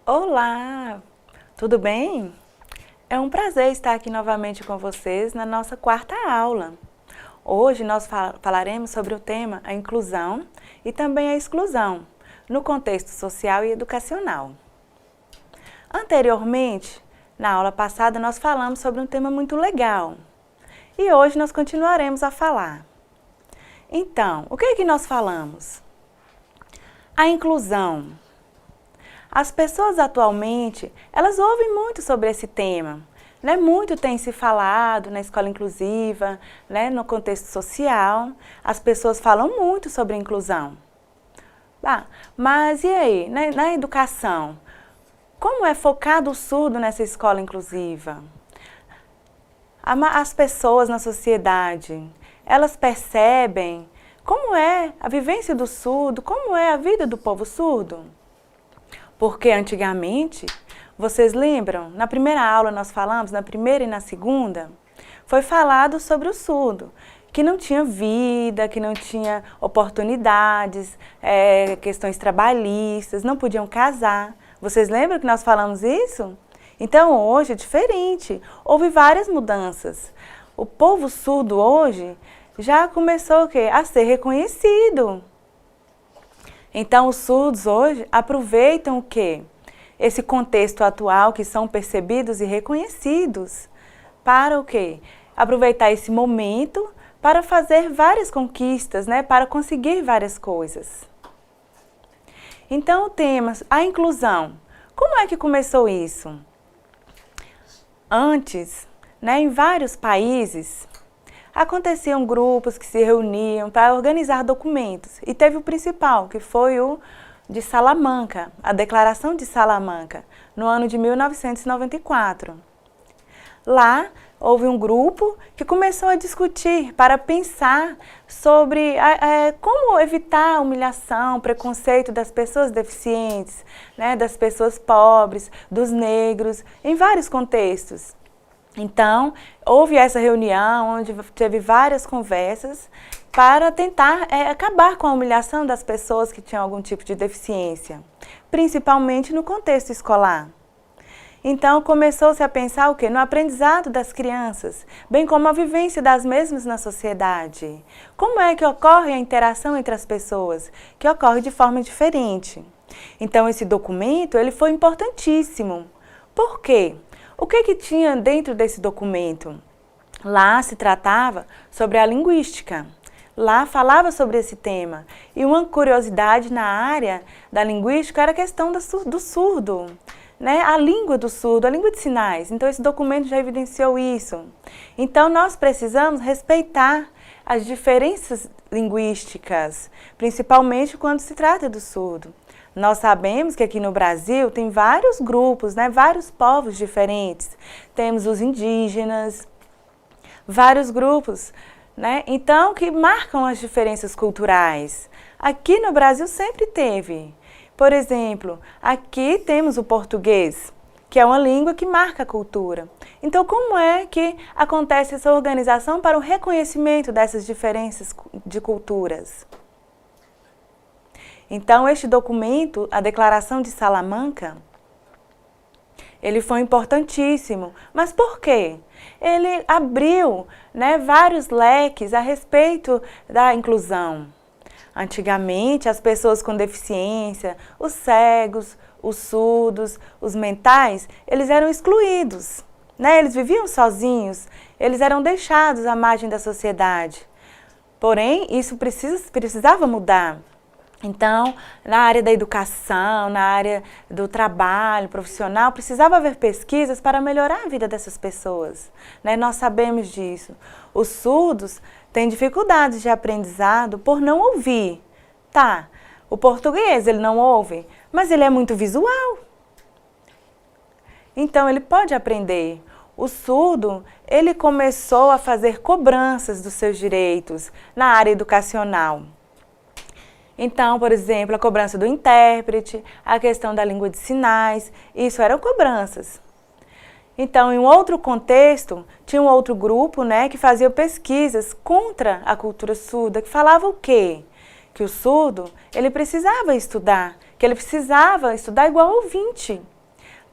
Olá, tudo bem? É um prazer estar aqui novamente com vocês na nossa quarta aula. Hoje nós falaremos sobre o tema a inclusão e também a exclusão, no contexto social e educacional. Anteriormente, na aula passada, nós falamos sobre um tema muito legal e hoje nós continuaremos a falar. Então, o que é que nós falamos? A inclusão. As pessoas atualmente, elas ouvem muito sobre esse tema, né? Muito tem se falado na escola inclusiva, né? No contexto social, as pessoas falam muito sobre inclusão. Mas e aí, na educação, como é focado o surdo nessa escola inclusiva? As pessoas na sociedade, elas percebem como é a vivência do surdo, como é a vida do povo surdo? Porque antigamente, vocês lembram? Na primeira aula nós falamos, na primeira e na segunda, foi falado sobre o surdo, que não tinha vida, que não tinha oportunidades, questões trabalhistas, não podiam casar. Vocês lembram que nós falamos isso? Então hoje é diferente, houve várias mudanças. O povo surdo hoje já começou o quê? A ser reconhecido. Então, os surdos hoje aproveitam o quê? Esse contexto atual que são percebidos e reconhecidos para o quê? Aproveitar esse momento para fazer várias conquistas, né? Para conseguir várias coisas. Então, o tema, a inclusão. Como é que começou isso? Antes, né, em vários países, aconteciam grupos que se reuniam para organizar documentos. E teve o principal, que foi o de Salamanca, a Declaração de Salamanca, no ano de 1994. Lá houve um grupo que começou a discutir para pensar sobre como evitar a humilhação, preconceito das pessoas deficientes, né, das pessoas pobres, dos negros, em vários contextos. Então, houve essa reunião onde teve várias conversas para tentar acabar com a humilhação das pessoas que tinham algum tipo de deficiência, principalmente no contexto escolar. Então, começou-se a pensar o quê? No aprendizado das crianças, bem como a vivência das mesmas na sociedade. Como é que ocorre a interação entre as pessoas? Que ocorre de forma diferente. Então, esse documento ele foi importantíssimo. Por quê? O que tinha dentro desse documento? Lá se tratava sobre a linguística. Lá falava sobre esse tema. E uma curiosidade na área da linguística era a questão do surdo, né? A língua do surdo, a língua de sinais. Então, esse documento já evidenciou isso. Então, nós precisamos respeitar as diferenças linguísticas, principalmente quando se trata do surdo. Nós sabemos que aqui no Brasil tem vários grupos, né, vários povos diferentes. Temos os indígenas, vários grupos, né, então que marcam as diferenças culturais. Aqui no Brasil sempre teve. Por exemplo, aqui temos o português, que é uma língua que marca a cultura. Então, como é que acontece essa organização para o reconhecimento dessas diferenças de culturas? Então, este documento, a Declaração de Salamanca, ele foi importantíssimo. Mas por quê? Ele abriu, né, vários leques a respeito da inclusão. Antigamente, as pessoas com deficiência, os cegos, os surdos, os mentais, eles eram excluídos, né? Eles viviam sozinhos, eles eram deixados à margem da sociedade. Porém, isso precisava mudar. Então, na área da educação, na área do trabalho profissional, precisava haver pesquisas para melhorar a vida dessas pessoas, né? Nós sabemos disso. Os surdos têm dificuldades de aprendizado por não ouvir. Tá, o português ele não ouve, mas ele é muito visual. Então, ele pode aprender. O surdo, ele começou a fazer cobranças dos seus direitos na área educacional. Então, por exemplo, a cobrança do intérprete, a questão da língua de sinais, isso eram cobranças. Então, em um outro contexto, tinha um outro grupo, né, que fazia pesquisas contra a cultura surda, que falava o quê? Que o surdo, ele precisava estudar, que ele precisava estudar igual ouvinte.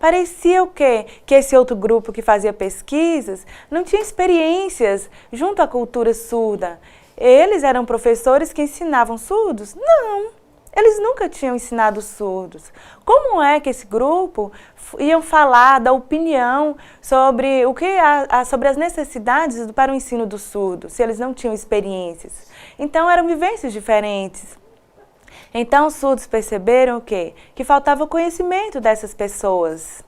Parecia o quê? Que esse outro grupo que fazia pesquisas não tinha experiências junto à cultura surda. Eles eram professores que ensinavam surdos? Não, eles nunca tinham ensinado surdos. Como é que esse grupo iam falar da opinião sobre sobre as necessidades para o ensino do surdo, se eles não tinham experiências? Então eram vivências diferentes. Então os surdos perceberam o quê? Que faltava conhecimento dessas pessoas.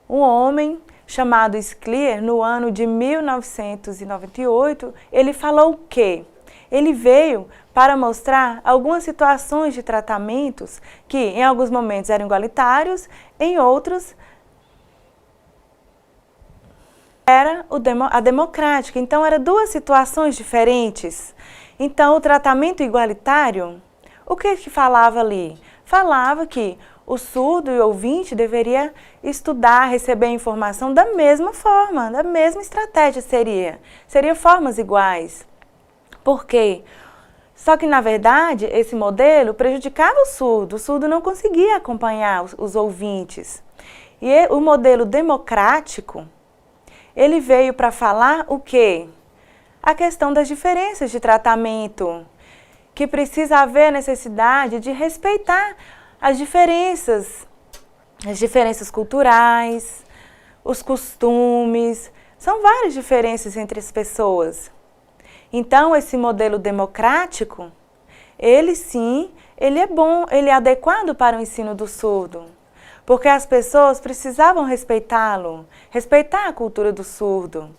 Um homem chamado Schlier, no ano de 1998, ele falou o quê? Ele veio para mostrar algumas situações de tratamentos que em alguns momentos eram igualitários, em outros era a democrática. Então eram duas situações diferentes. Então o tratamento igualitário, o que falava ali? Falava que o surdo e o ouvinte deveria estudar, receber informação da mesma forma, da mesma estratégia seria formas iguais. Por quê? Só que, na verdade, esse modelo prejudicava o surdo não conseguia acompanhar os ouvintes. E o modelo democrático, ele veio para falar o quê? A questão das diferenças de tratamento, que precisa haver a necessidade de respeitar as diferenças culturais, os costumes, são várias diferenças entre as pessoas. Então, esse modelo democrático, ele sim, ele é bom, ele é adequado para o ensino do surdo, porque as pessoas precisavam respeitá-lo, respeitar a cultura do surdo.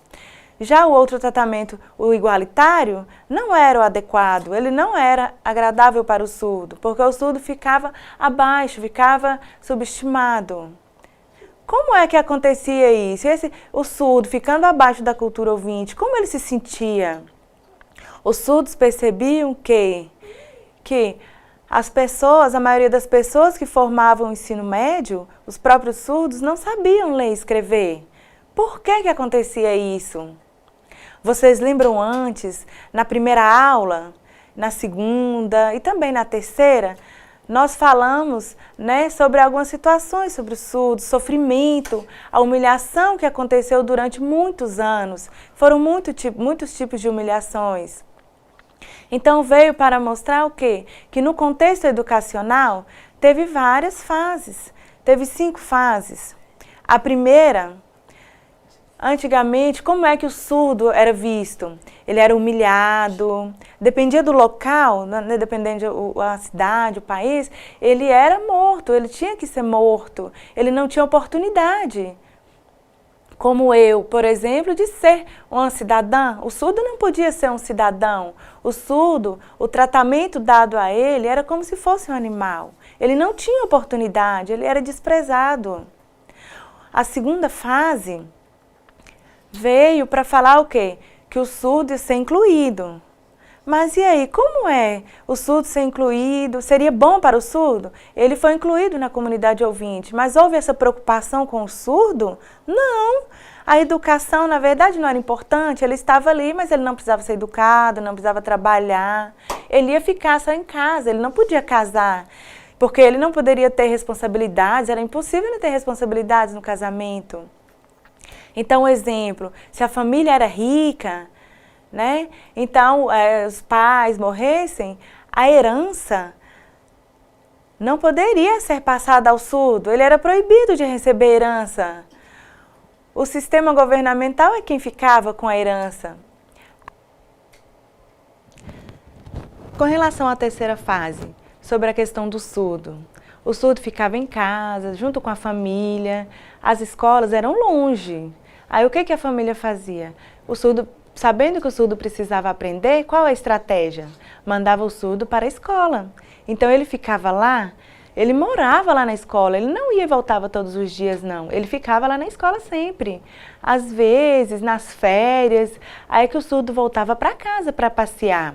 Já o outro tratamento, o igualitário, não era o adequado, ele não era agradável para o surdo, porque o surdo ficava abaixo, ficava subestimado. Como é que acontecia isso? O surdo ficando abaixo da cultura ouvinte, como ele se sentia? Os surdos percebiam que as pessoas, a maioria das pessoas que formavam o ensino médio, os próprios surdos, não sabiam ler e escrever. Por que acontecia isso? Vocês lembram antes, na primeira aula, na segunda e também na terceira, nós falamos, né, sobre algumas situações sobre o surdo, sofrimento, a humilhação que aconteceu durante muitos anos. Foram muitos tipos de humilhações. Então veio para mostrar o quê? Que no contexto educacional teve várias fases, teve 5 fases. A primeira, antigamente, como é que o surdo era visto? Ele era humilhado, dependia do local, né, dependendo da cidade, o país, ele era morto, ele tinha que ser morto, ele não tinha oportunidade. Como eu, por exemplo, de ser uma cidadã. O surdo não podia ser um cidadão. O surdo, o tratamento dado a ele era como se fosse um animal. Ele não tinha oportunidade, ele era desprezado. A segunda fase veio para falar o quê? Que o surdo ia ser incluído. Mas e aí, como é o surdo ser incluído? Seria bom para o surdo? Ele foi incluído na comunidade ouvinte, mas houve essa preocupação com o surdo? Não! A educação, na verdade, não era importante, ele estava ali, mas ele não precisava ser educado, não precisava trabalhar. Ele ia ficar só em casa, ele não podia casar, porque ele não poderia ter responsabilidades, era impossível ele ter responsabilidades no casamento. Então, exemplo, se a família era rica, né? Então, os pais morressem, a herança não poderia ser passada ao surdo, ele era proibido de receber herança. O sistema governamental é quem ficava com a herança. Com relação à terceira fase, sobre a questão do surdo, o surdo ficava em casa, junto com a família, as escolas eram longe. Aí o que a família fazia? O surdo, sabendo que o surdo precisava aprender, qual a estratégia? Mandava o surdo para a escola. Então ele ficava lá, ele morava lá na escola, ele não ia e voltava todos os dias não, ele ficava lá na escola sempre. Às vezes, nas férias, aí que o surdo voltava para casa para passear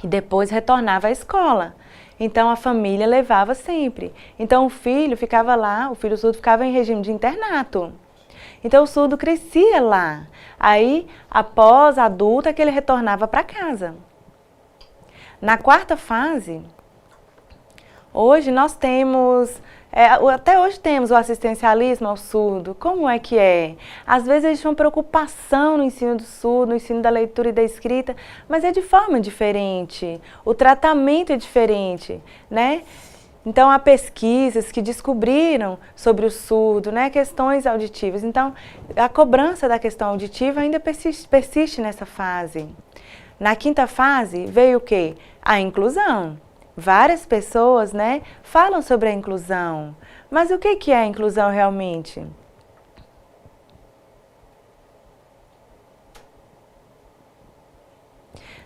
e depois retornava à escola. Então a família levava sempre. Então o filho ficava lá, o filho surdo ficava em regime de internato. Então o surdo crescia lá. Aí, após adulto, é que ele retornava para casa. Na quarta fase, hoje nós temos Até hoje temos o assistencialismo ao surdo. Como é que é? Às vezes existe uma preocupação no ensino do surdo, no ensino da leitura e da escrita, mas é de forma diferente. O tratamento é diferente, né? Então, há pesquisas que descobriram sobre o surdo, né, questões auditivas. Então, a cobrança da questão auditiva ainda persiste nessa fase. Na quinta fase, veio o quê? A inclusão. Várias pessoas, né, falam sobre a inclusão. Mas o que é a inclusão realmente?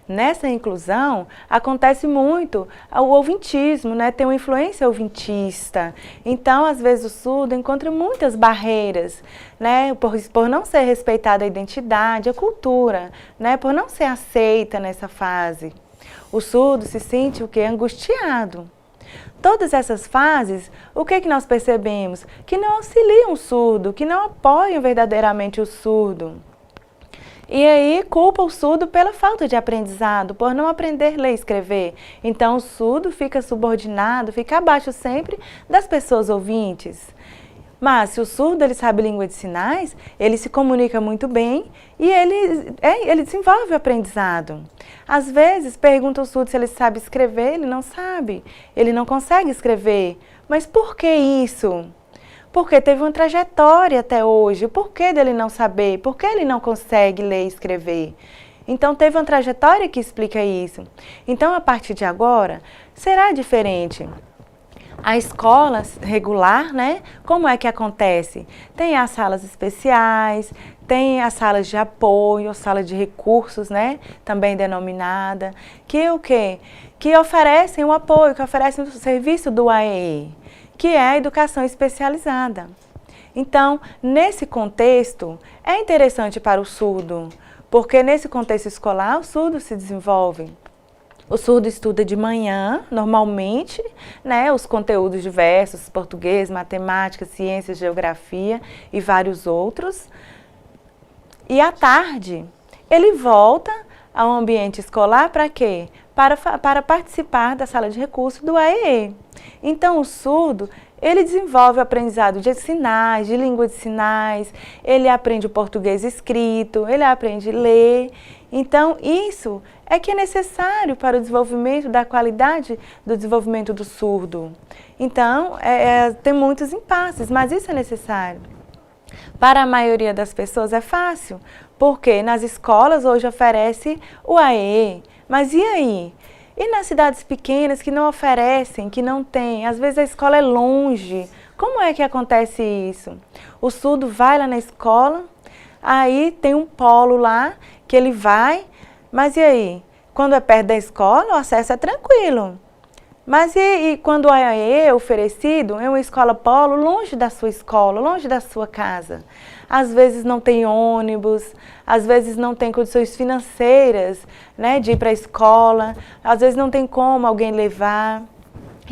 Nessa inclusão, acontece muito o ouvintismo, né? Tem uma influência ouvintista. Então, às vezes, o surdo encontra muitas barreiras, né? Por não ser respeitada a identidade, a cultura, né? Por não ser aceita nessa fase. O surdo se sente o quê? Angustiado. Todas essas fases, o que nós percebemos? Que não auxiliam o surdo, que não apoiam verdadeiramente o surdo. E aí culpa o surdo pela falta de aprendizado, por não aprender a ler e escrever. Então o surdo fica subordinado, fica abaixo sempre das pessoas ouvintes. Mas se o surdo ele sabe língua de sinais, ele se comunica muito bem e ele desenvolve o aprendizado. Às vezes pergunta ao surdo se ele sabe escrever, ele não sabe, ele não consegue escrever. Mas por que isso? Porque teve uma trajetória até hoje. Por que dele não saber? Por que ele não consegue ler e escrever? Então, teve uma trajetória que explica isso. Então, a partir de agora, será diferente. A escola regular, né? Como é que acontece? Tem as salas especiais, tem as salas de apoio, sala de recursos, né? Também denominada, que o quê? Que oferecem o apoio, que oferecem o serviço do AEE, que é a educação especializada. Então, nesse contexto, é interessante para o surdo, porque nesse contexto escolar, o surdo se desenvolve. O surdo estuda de manhã, normalmente, né, os conteúdos diversos, português, matemática, ciências, geografia e vários outros. E à tarde, ele volta ao ambiente escolar para quê? Para participar da sala de recursos do AEE. Então, o surdo, ele desenvolve o aprendizado de sinais, de língua de sinais, ele aprende o português escrito, ele aprende a ler. Então, isso é que é necessário para o desenvolvimento da qualidade do desenvolvimento do surdo. Então, tem muitos impasses, mas isso é necessário. Para a maioria das pessoas é fácil, porque nas escolas hoje oferece o AEE, mas e aí? E nas cidades pequenas que não oferecem, que não tem, às vezes a escola é longe, como é que acontece isso? O surdo vai lá na escola, aí tem um polo lá que ele vai, mas e aí? Quando é perto da escola, o acesso é tranquilo. Mas e quando o AEE é oferecido em uma escola polo, longe da sua escola, longe da sua casa? Às vezes não tem ônibus, às vezes não tem condições financeiras, né, de ir para a escola, às vezes não tem como alguém levar.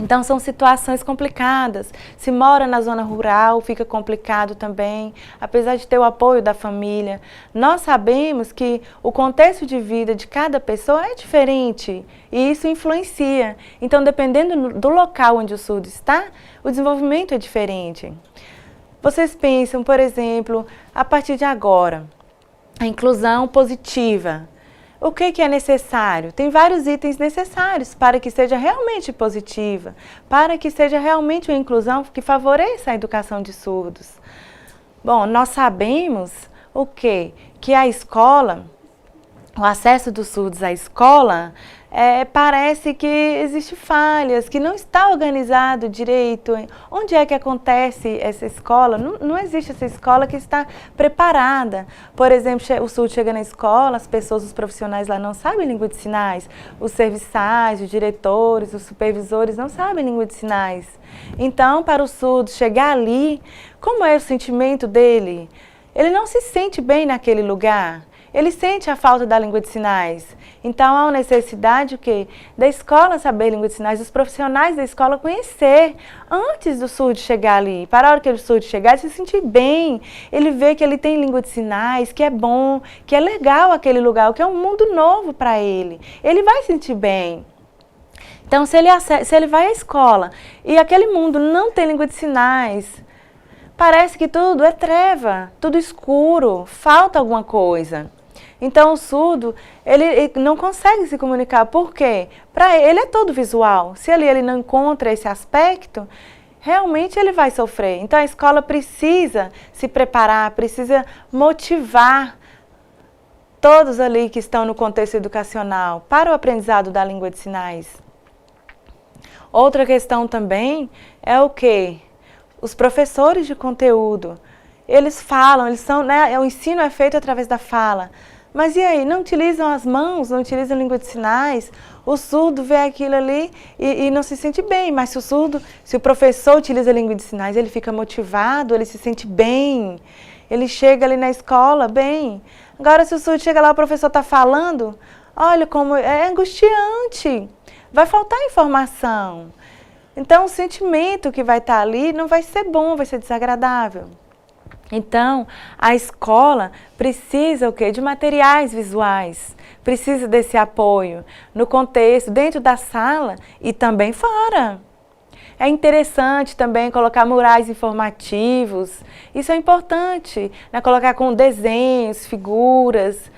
Então, são situações complicadas. Se mora na zona rural, fica complicado também, apesar de ter o apoio da família. Nós sabemos que o contexto de vida de cada pessoa é diferente e isso influencia. Então, dependendo do local onde o surdo está, o desenvolvimento é diferente. Vocês pensam, por exemplo, a partir de agora, a inclusão positiva. O que é necessário? Tem vários itens necessários para que seja realmente positiva, para que seja realmente uma inclusão que favoreça a educação de surdos. Bom, nós sabemos o quê? Que a escola, o acesso dos surdos à escola, parece que existe falhas, que não está organizado direito. Onde é que acontece essa escola? Não existe essa escola que está preparada. Por exemplo, o surdo chega na escola, as pessoas, os profissionais lá não sabem língua de sinais, os serviçais, os diretores, os supervisores não sabem língua de sinais. Então, para o surdo chegar ali, como é o sentimento dele? Ele não se sente bem naquele lugar. Ele sente a falta da língua de sinais. Então, há uma necessidade o quê? Da escola saber língua de sinais, dos profissionais da escola conhecer antes do surdo chegar ali. Para a hora que o surdo chegar, ele se sentir bem. Ele vê que ele tem língua de sinais, que é bom, que é legal aquele lugar, que é um mundo novo para ele. Ele vai sentir bem. Então, se ele vai à escola e aquele mundo não tem língua de sinais, parece que tudo é treva, tudo escuro, falta alguma coisa. Então, o surdo, ele não consegue se comunicar. Por quê? Para ele é todo visual. Se ele não encontra esse aspecto, realmente ele vai sofrer. Então, a escola precisa se preparar, precisa motivar todos ali que estão no contexto educacional para o aprendizado da língua de sinais. Outra questão também é o quê? Os professores de conteúdo. Eles falam, o ensino é feito através da fala. Mas e aí, não utilizam as mãos, não utilizam a língua de sinais? O surdo vê aquilo ali e não se sente bem, mas se o professor utiliza a língua de sinais, ele fica motivado, ele se sente bem, ele chega ali na escola bem. Agora, se o surdo chega lá, o professor está falando, olha como é angustiante, vai faltar informação. Então, o sentimento que vai estar ali não vai ser bom, vai ser desagradável. Então, a escola precisa o quê? De materiais visuais, precisa desse apoio no contexto, dentro da sala e também fora. É interessante também colocar murais informativos, isso é importante, né? Colocar com desenhos, figuras,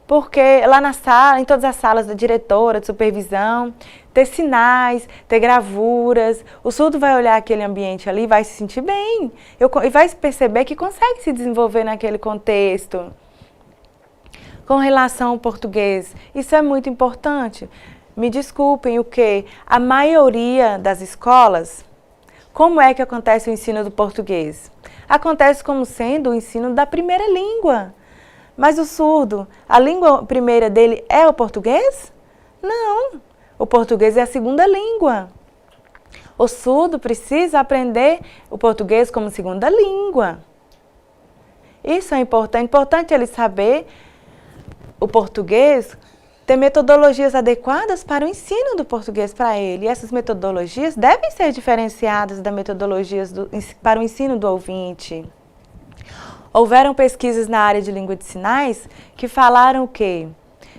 porque lá na sala, em todas as salas da diretora, de supervisão, ter sinais, ter gravuras, o surdo vai olhar aquele ambiente ali e vai se sentir bem, e vai perceber que consegue se desenvolver naquele contexto. Com relação ao português, isso é muito importante. Me desculpem, a maioria das escolas, como é que acontece o ensino do português? Acontece como sendo o ensino da primeira língua. Mas o surdo, a língua primeira dele é o português? Não, o português é a segunda língua. O surdo precisa aprender o português como segunda língua. Isso é importante ele saber o português, ter metodologias adequadas para o ensino do português para ele. E essas metodologias devem ser diferenciadas das metodologias para o ensino do ouvinte. Houveram pesquisas na área de língua de sinais que falaram o quê?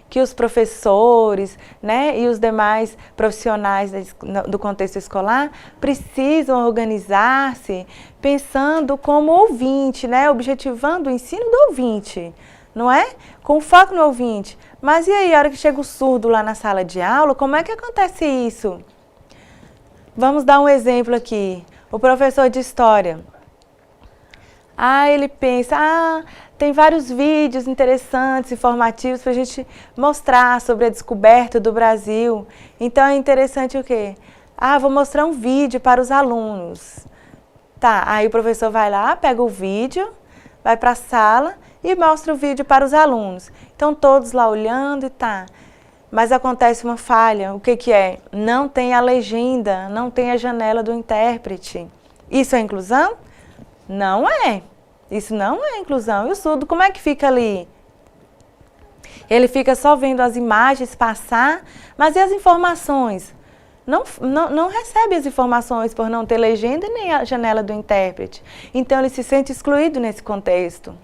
Que os professores, né, e os demais profissionais do contexto escolar precisam organizar-se pensando como ouvinte, né, objetivando o ensino do ouvinte, não é? Com foco no ouvinte. Mas e aí, a hora que chega o surdo lá na sala de aula, como é que acontece isso? Vamos dar um exemplo aqui. O professor de história. Ele pensa, tem vários vídeos interessantes, informativos para a gente mostrar sobre a descoberta do Brasil. Então é interessante o quê? Vou mostrar um vídeo para os alunos. Tá, aí o professor vai lá, pega o vídeo, vai para a sala e mostra o vídeo para os alunos. Então todos lá olhando e tá. Mas acontece uma falha, o que é? Não tem a legenda, não tem a janela do intérprete. Isso é inclusão? Não é. Isso não é inclusão. E o surdo, como é que fica ali? Ele fica só vendo as imagens passar, mas e as informações? Não recebe as informações por não ter legenda nem a janela do intérprete. Então, ele se sente excluído nesse contexto.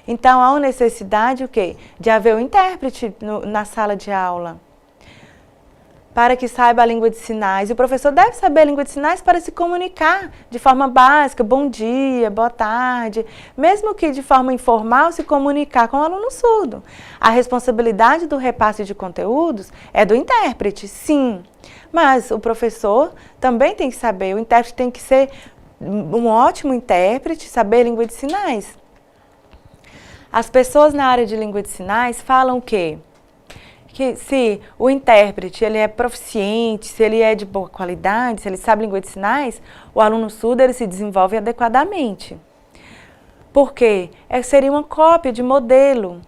Então, há uma necessidade, o quê? De haver um intérprete na sala de aula, para que saiba a língua de sinais. E o professor deve saber a língua de sinais para se comunicar de forma básica, bom dia, boa tarde, mesmo que de forma informal se comunicar com o aluno surdo. A responsabilidade do repasse de conteúdos é do intérprete, sim, mas o professor também tem que saber, o intérprete tem que ser um ótimo intérprete, saber língua de sinais. As pessoas na área de língua de sinais falam o quê? Que se o intérprete ele é proficiente, se ele é de boa qualidade, se ele sabe língua de sinais, o aluno surdo ele se desenvolve adequadamente. Por quê? Seria uma cópia de modelo.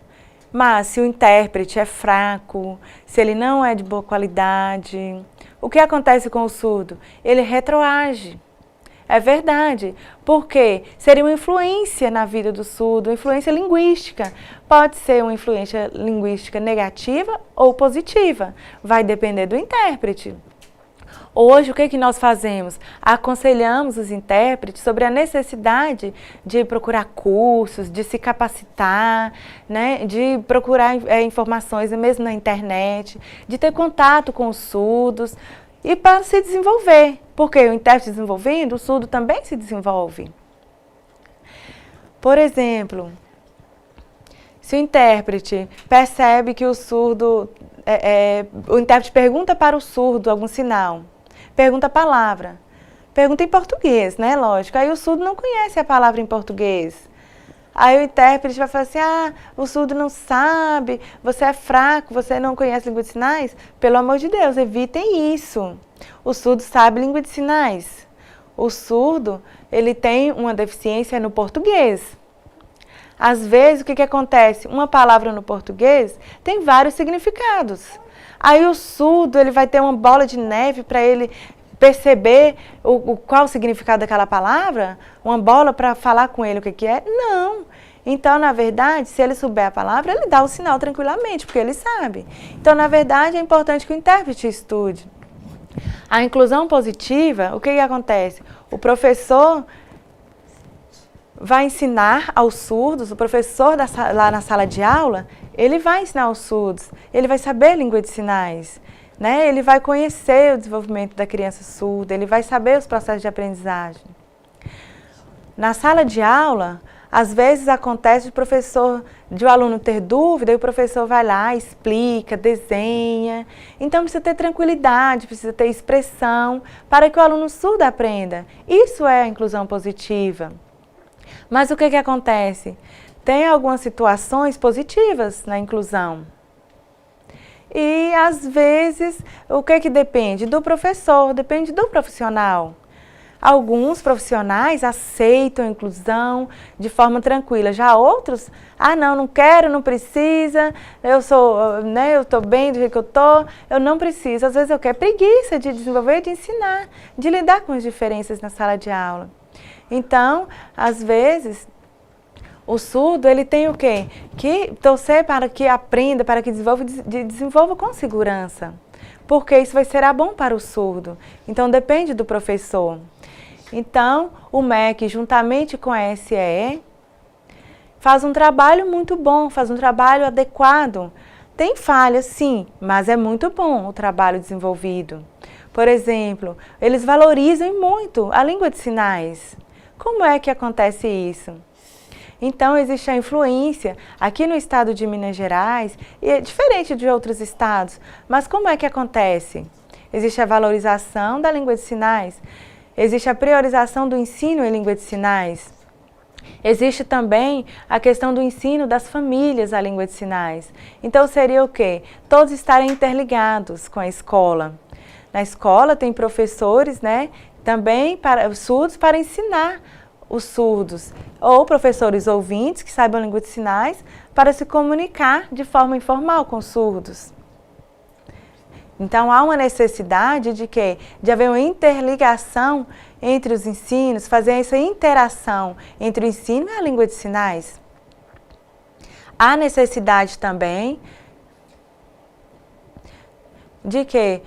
Mas se o intérprete é fraco, se ele não é de boa qualidade, o que acontece com o surdo? Ele retroage. É verdade, porque seria uma influência na vida do surdo, uma influência linguística. Pode ser uma influência linguística negativa ou positiva, vai depender do intérprete. Hoje, o que nós fazemos? Aconselhamos os intérpretes sobre a necessidade de procurar cursos, de se capacitar, né? De procurar informações mesmo na internet, de ter contato com os surdos. e para se desenvolver. Porque o intérprete desenvolvendo, o surdo também se desenvolve. Por exemplo, se o intérprete percebe que o surdo, o intérprete pergunta para o surdo algum sinal, pergunta a palavra, pergunta em português, né, lógico, aí o surdo não conhece a palavra em português. Aí o intérprete vai falar assim, o surdo não sabe, você é fraco, você não conhece língua de sinais? Pelo amor de Deus, evitem isso. O surdo sabe língua de sinais. O surdo, ele tem uma deficiência no português. Às vezes, o que acontece? Uma palavra no português tem vários significados. Aí o surdo, ele vai ter uma bola de neve para ele perceber qual o significado daquela palavra? Uma bola para falar com ele o que é? Não. Então, na verdade, se ele souber a palavra, ele dá o sinal tranquilamente, porque ele sabe. Então, na verdade, é importante que o intérprete estude. A inclusão positiva, o que acontece? O professor vai ensinar aos surdos, o professor lá na sala de aula, ele vai ensinar aos surdos, ele vai saber língua de sinais. Né? Ele vai conhecer o desenvolvimento da criança surda, ele vai saber os processos de aprendizagem. Na sala de aula, às vezes acontece de o aluno ter dúvida e o professor vai lá, explica, desenha. Então precisa ter tranquilidade, precisa ter expressão para que o aluno surdo aprenda. Isso é a inclusão positiva. Mas o que acontece? Tem algumas situações positivas na inclusão. E, às vezes, o que depende? Do professor, depende do profissional. Alguns profissionais aceitam a inclusão de forma tranquila. Já outros, não quero, não precisa, eu estou bem do jeito que eu estou, eu não preciso. Às vezes eu quero preguiça de desenvolver, de ensinar, de lidar com as diferenças na sala de aula. Então, às vezes, o surdo, ele tem o quê? Que torcer para que aprenda, para que desenvolva com segurança. Porque isso será bom para o surdo. Então, depende do professor. Então, o MEC, juntamente com a SEE, faz um trabalho muito bom, faz um trabalho adequado. Tem falhas, sim, mas é muito bom o trabalho desenvolvido. Por exemplo, eles valorizam muito a língua de sinais. Como é que acontece isso? Então, existe a influência aqui no estado de Minas Gerais, e é diferente de outros estados, mas como é que acontece? Existe a valorização da língua de sinais, existe a priorização do ensino em língua de sinais, existe também a questão do ensino das famílias à língua de sinais. Então, seria o quê? Todos estarem interligados com a escola. Na escola tem professores, né, também para surdos para ensinar os surdos, ou professores ouvintes que saibam língua de sinais para se comunicar de forma informal com os surdos. Então, há uma necessidade de quê? De haver uma interligação entre os ensinos, fazer essa interação entre o ensino e a língua de sinais. Há necessidade também de quê?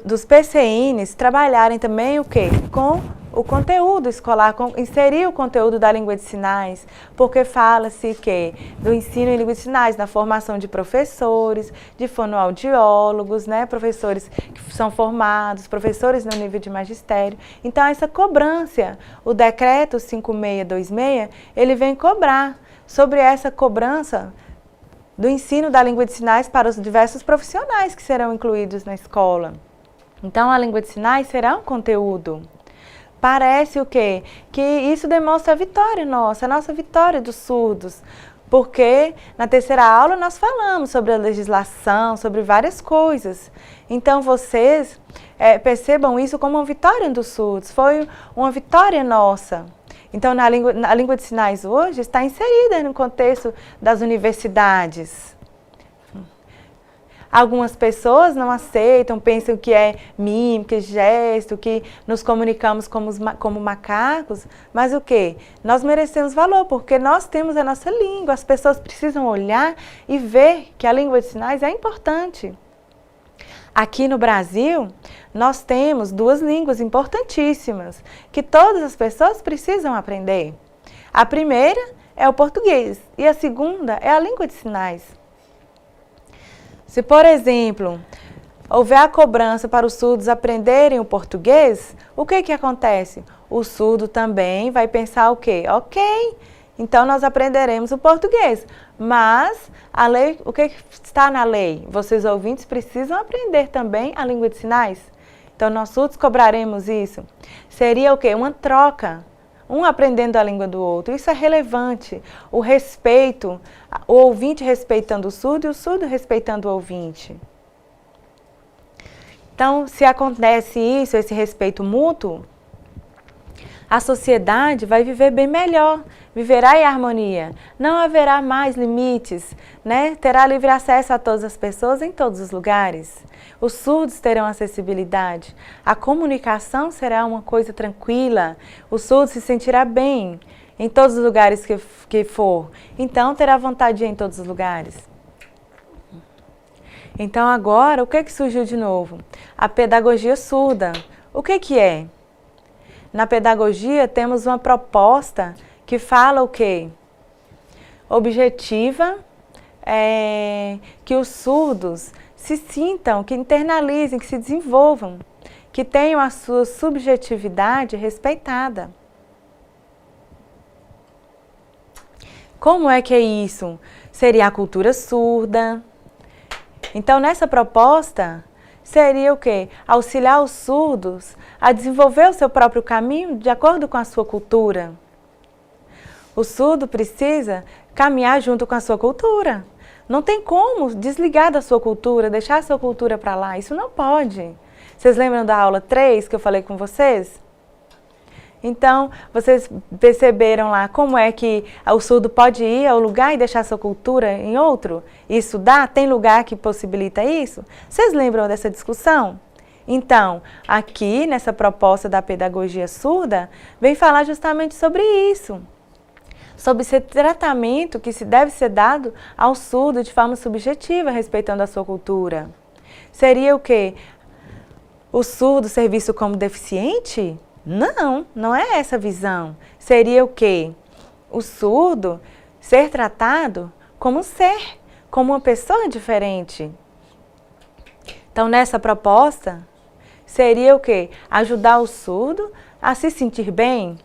Dos PCNs trabalharem também o quê? Com o conteúdo escolar, inserir o conteúdo da língua de sinais, porque fala-se que do ensino em língua de sinais, na formação de professores, de fonoaudiólogos, né, professores que são formados, professores no nível de magistério. Então, essa cobrança, o decreto 5626, ele vem cobrar sobre essa cobrança do ensino da língua de sinais para os diversos profissionais que serão incluídos na escola. Então, a língua de sinais será um conteúdo. Parece o quê? Que isso demonstra a vitória nossa, a nossa vitória dos surdos. Porque na terceira aula nós falamos sobre a legislação, sobre várias coisas. Então, vocês percebam isso como uma vitória dos surdos. Foi uma vitória nossa. Então, a língua de sinais hoje está inserida no contexto das universidades. Algumas pessoas não aceitam, pensam que é mímica, gesto, que nos comunicamos como macacos, mas o quê? Nós merecemos valor, porque nós temos a nossa língua, as pessoas precisam olhar e ver que a língua de sinais é importante. Aqui no Brasil, nós temos duas línguas importantíssimas, que todas as pessoas precisam aprender. A primeira é o português e a segunda é a língua de sinais. Se, por exemplo, houver a cobrança para os surdos aprenderem o português, o que acontece? O surdo também vai pensar o quê? Ok, então nós aprenderemos o português, mas a lei, o que está na lei? Vocês ouvintes precisam aprender também a língua de sinais. Então nós surdos cobraremos isso. Seria o quê? Uma troca. Um aprendendo a língua do outro. Isso é relevante. O respeito, o ouvinte respeitando o surdo e o surdo respeitando o ouvinte. Então, se acontece isso, esse respeito mútuo, a sociedade vai viver bem melhor, viverá em harmonia. Não haverá mais limites, né? Terá livre acesso a todas as pessoas em todos os lugares. Os surdos terão acessibilidade. A comunicação será uma coisa tranquila. O surdo se sentirá bem em todos os lugares que for. Então, terá vontade de ir em todos os lugares. Então, agora, o que surgiu de novo? A pedagogia surda. O que é? Na pedagogia, temos uma proposta que fala o quê? Objetiva, que os surdos se sintam, que internalizem, que se desenvolvam, que tenham a sua subjetividade respeitada. Como é que é isso? Seria a cultura surda. Então, nessa proposta, seria o quê? Auxiliar os surdos a desenvolver o seu próprio caminho de acordo com a sua cultura. O surdo precisa caminhar junto com a sua cultura. Não tem como desligar da sua cultura, deixar a sua cultura para lá. Isso não pode. Vocês lembram da aula 3 que eu falei com vocês? Então, vocês perceberam lá como é que o surdo pode ir ao lugar e deixar sua cultura em outro? Isso dá? Tem lugar que possibilita isso? Vocês lembram dessa discussão? Então, aqui nessa proposta da pedagogia surda, vem falar justamente sobre isso. Sobre esse tratamento que se deve ser dado ao surdo de forma subjetiva, respeitando a sua cultura. Seria o quê? O surdo ser visto como deficiente? Não, não é essa a visão. Seria o quê? O surdo ser tratado como um ser, como uma pessoa diferente. Então, nessa proposta, seria o quê? Ajudar o surdo a se sentir bem,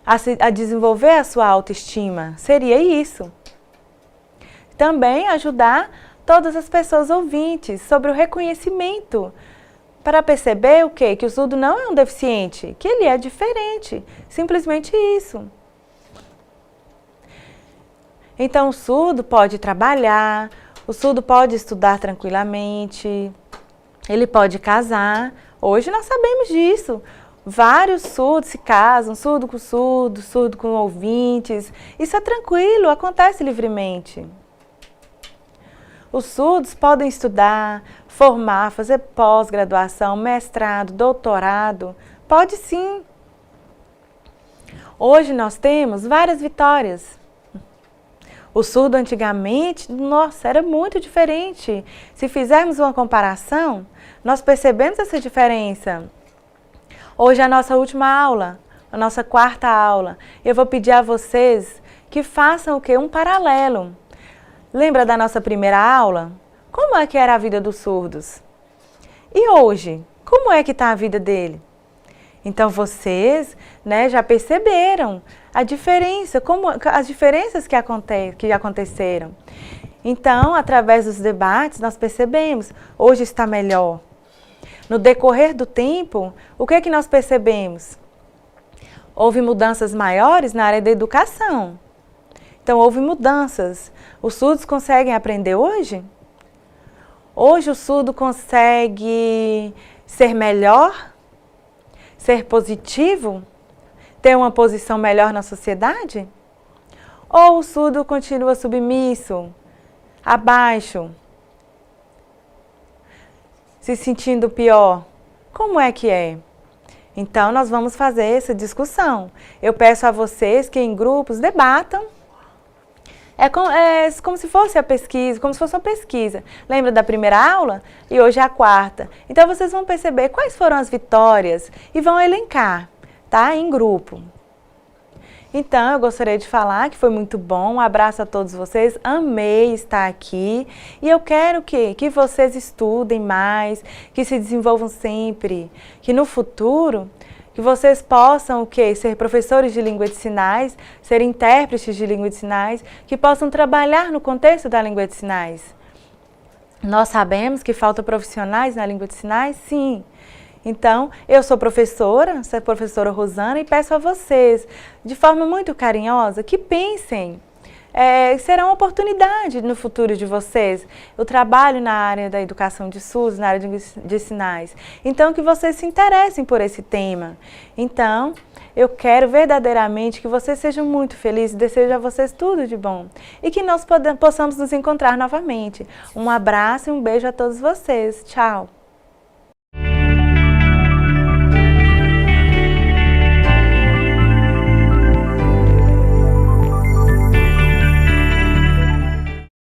a desenvolver a sua autoestima. Seria isso. Também ajudar todas as pessoas ouvintes sobre o reconhecimento, para perceber o quê? Que o surdo não é um deficiente, que ele é diferente. Simplesmente isso. Então, o surdo pode trabalhar, o surdo pode estudar tranquilamente, ele pode casar. Hoje nós sabemos disso. Vários surdos se casam, surdo, surdo com ouvintes. Isso é tranquilo, acontece livremente. Os surdos podem estudar, formar, fazer pós-graduação, mestrado, doutorado. Pode sim. Hoje nós temos várias vitórias. O surdo antigamente, nossa, era muito diferente. Se fizermos uma comparação, nós percebemos essa diferença. Hoje é a nossa última aula, a nossa 4ª aula. Eu vou pedir a vocês que façam o quê? Um paralelo. Lembra da nossa primeira aula? Como é que era a vida dos surdos? E hoje, como é que está a vida dele? Então vocês, né, já perceberam a diferença, as diferenças que aconteceram. Então, através dos debates, nós percebemos, hoje está melhor. No decorrer do tempo, o que é que nós percebemos? Houve mudanças maiores na área da educação. Então, houve mudanças. Os surdos conseguem aprender hoje? Hoje o surdo consegue ser melhor? Ser positivo? Ter uma posição melhor na sociedade? Ou o surdo continua submisso, abaixo, se sentindo pior? Como é que é? Então, nós vamos fazer essa discussão. Eu peço a vocês que em grupos debatam. É como se fosse a pesquisa, como se fosse uma pesquisa. Lembra da primeira aula? E hoje é a 4ª. Então, vocês vão perceber quais foram as vitórias e vão elencar, tá? Em grupo. Então, eu gostaria de falar que foi muito bom, um abraço a todos vocês, amei estar aqui e eu quero que vocês estudem mais, que se desenvolvam sempre, que no futuro, que vocês possam ser professores de língua de sinais, ser intérpretes de língua de sinais, que possam trabalhar no contexto da língua de sinais. Nós sabemos que falta profissionais na língua de sinais, sim. Então, eu sou a professora Rosana, e peço a vocês, de forma muito carinhosa, que pensem, será uma oportunidade no futuro de vocês. Eu trabalho na área da educação de surdos, na área de sinais. Então, que vocês se interessem por esse tema. Então, eu quero verdadeiramente que vocês sejam muito felizes, desejo a vocês tudo de bom. E que nós possamos nos encontrar novamente. Um abraço e um beijo a todos vocês. Tchau!